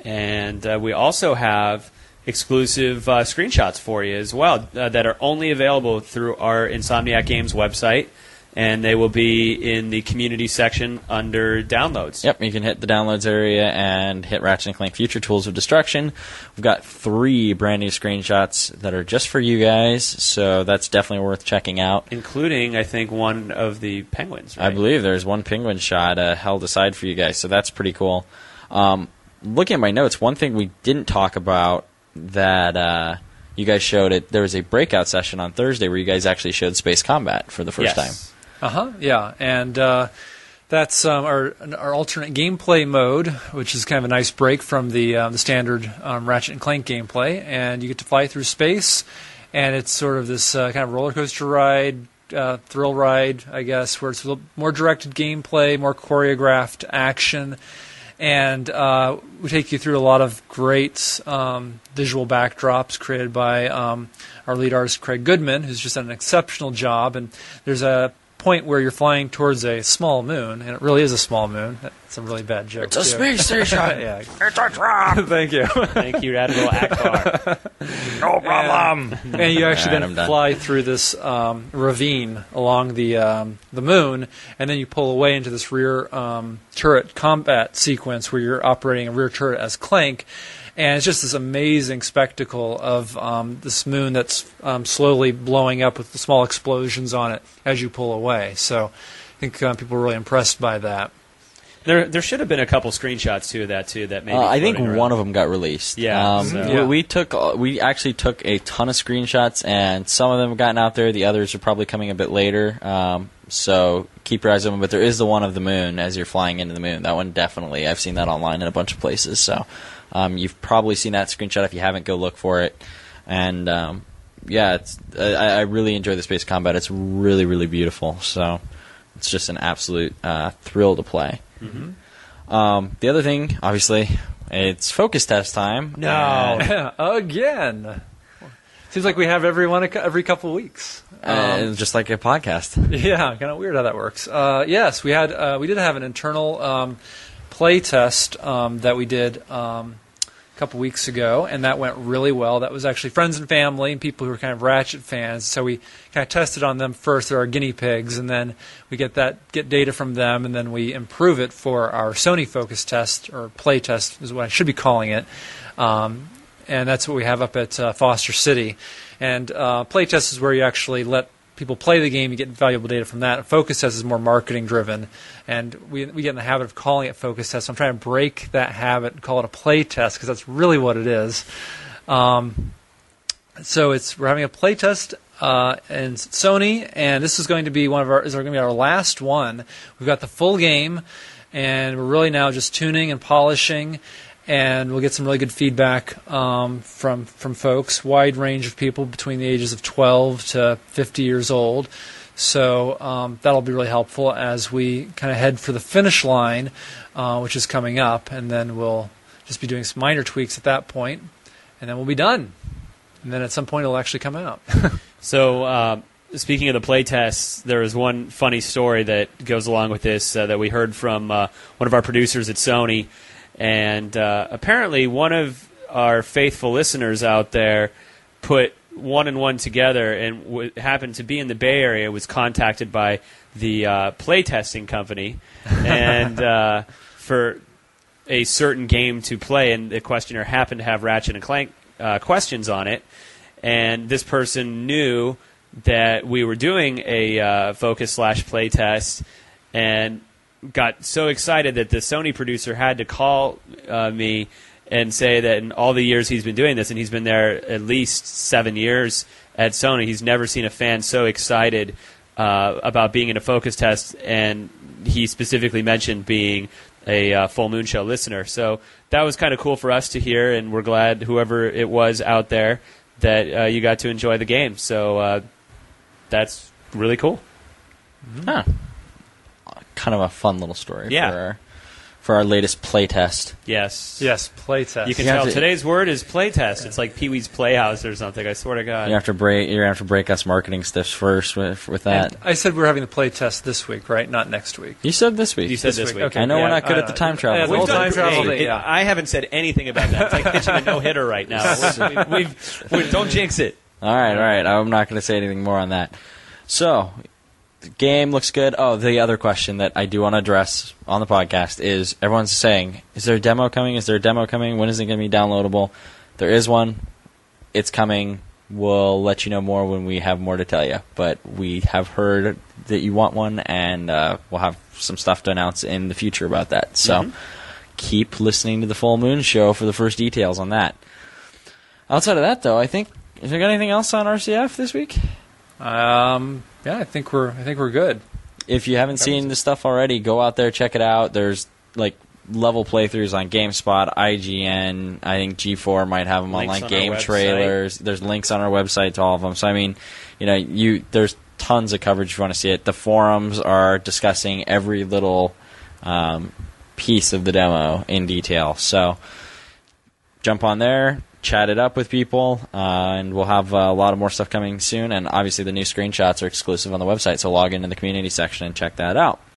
And we also have exclusive screenshots for you as well that are only available through our Insomniac Games website, and they will be in the community section under downloads. Yep, you can hit the downloads area and hit Ratchet and Clank Future Tools of Destruction. We've got 3 brand new screenshots that are just for you guys, so that's definitely worth checking out. Including, I think, one of the penguins, right? I believe there's one penguin shot held aside for you guys, so that's pretty cool. Looking at my notes, one thing we didn't talk about that you guys showed it, there was a breakout session on Thursday where you guys actually showed space combat for the first time. Yeah, and that's our alternate gameplay mode, which is kind of a nice break from the standard Ratchet and Clank gameplay, and you get to fly through space, and it's sort of this kind of roller coaster ride, thrill ride, I guess, where it's a little more directed gameplay, more choreographed action. And we take you through a lot of great visual backdrops created by our lead artist, Craig Goodman, who's just done an exceptional job. And there's a point where you're flying towards a small moon, and it really is a small moon. That's a really bad joke. It's a space station! Yeah. It's a trap! Thank you. Thank you, Admiral Akbar. No problem! And you actually then fly through this ravine along the moon, and then you pull away into this rear turret combat sequence where you're operating a rear turret as Clank. And it's just this amazing spectacle of this moon that's slowly blowing up with the small explosions on it as you pull away. So I think people were really impressed by that. There should have been a couple screenshots of that too. That maybe I think one of them got released. Yeah, we actually took a ton of screenshots, and some of them have gotten out there. The others are probably coming a bit later. So keep your eyes open. But there is the one of the moon as you're flying into the moon. That one definitely. I've seen that online in a bunch of places. So you've probably seen that screenshot. If you haven't, go look for it. And I really enjoy the space combat. It's really, really beautiful. So it's just an absolute thrill to play. Mm-hmm. The other thing, obviously, it's focus test time. No, again. Seems like we have every couple weeks. Just like a podcast. Yeah, kind of weird how that works. Yes, we did have an internal play test that we did a couple weeks ago, and that went really well. That was actually friends and family and people who were kind of Ratchet fans. So we kind of tested on them first. They're our guinea pigs, and then we get data from them, and then we improve it for our Sony focus test, or play test is what I should be calling it. And that's what we have up at Foster City. And play test is where you actually let people play the game, you get valuable data from that. Focus test is more marketing driven, and we get in the habit of calling it focus test. So I'm trying to break that habit and call it a play test, because that's really what it is. So we're having a play test in Sony, and this is going to be our last one. We've got the full game, and we're really now just tuning and polishing. And we'll get some really good feedback from folks, wide range of people between the ages of 12 to 50 years old. So that'll be really helpful as we kind of head for the finish line, which is coming up. And then we'll just be doing some minor tweaks at that point, and then we'll be done. And then at some point it'll actually come out. So speaking of the play tests, there was one funny story that goes along with this that we heard from one of our producers at Sony. And apparently one of our faithful listeners out there put one and one together and happened to be in the Bay Area, was contacted by the playtesting company and for a certain game to play, and the questionnaire happened to have Ratchet and Clank questions on it. And this person knew that we were doing a focus/play test and got so excited that the Sony producer had to call me and say that in all the years he's been doing this, and he's been there at least 7 years at Sony, he's never seen a fan so excited about being in a focus test, and he specifically mentioned being a Full Moon Show listener. So that was kind of cool for us to hear, and we're glad, whoever it was out there, that you got to enjoy the game. So that's really cool. Huh. Kind of a fun little story for our latest playtest. Yes. Yes, playtest. You can You have tell to- today's word is playtest. It's like Pee-wee's Playhouse or something, I swear to God. You have to break us marketing stiffs first with that. I said we're having the playtest this week, right? Not next week. You said this week. You said this week. Okay. I know Yeah, we're not good I at the know. time travel. Yeah, the We've whole done time travel hey, thing, yeah. I haven't said anything about that. It's like pitching a no-hitter right now. Don't jinx it. All right. I'm not going to say anything more on that. So, the game looks good. Oh, the other question that I do want to address on the podcast is everyone's saying, is there a demo coming? Is there a demo coming? When is it going to be downloadable? There is one. It's coming. We'll let you know more when we have more to tell you. But we have heard that you want one, and we'll have some stuff to announce in the future about that. So, keep listening to the Full Moon Show for the first details on that. Outside of that, though, I think, have you got anything else on RCF this week? Yeah, I think we're good. If you haven't seen the stuff already, go out there, check it out. There's like level playthroughs on GameSpot, IGN. I think G4 might have them on Links like on our game website. trailers. There's links on our website to all of them. So I mean, there's tons of coverage if you want to see it. The forums are discussing every little piece of the demo in detail. So jump on there, chat it up with people, and we'll have a lot of more stuff coming soon. And obviously the new screenshots are exclusive on the website, so log into the community section and check that out.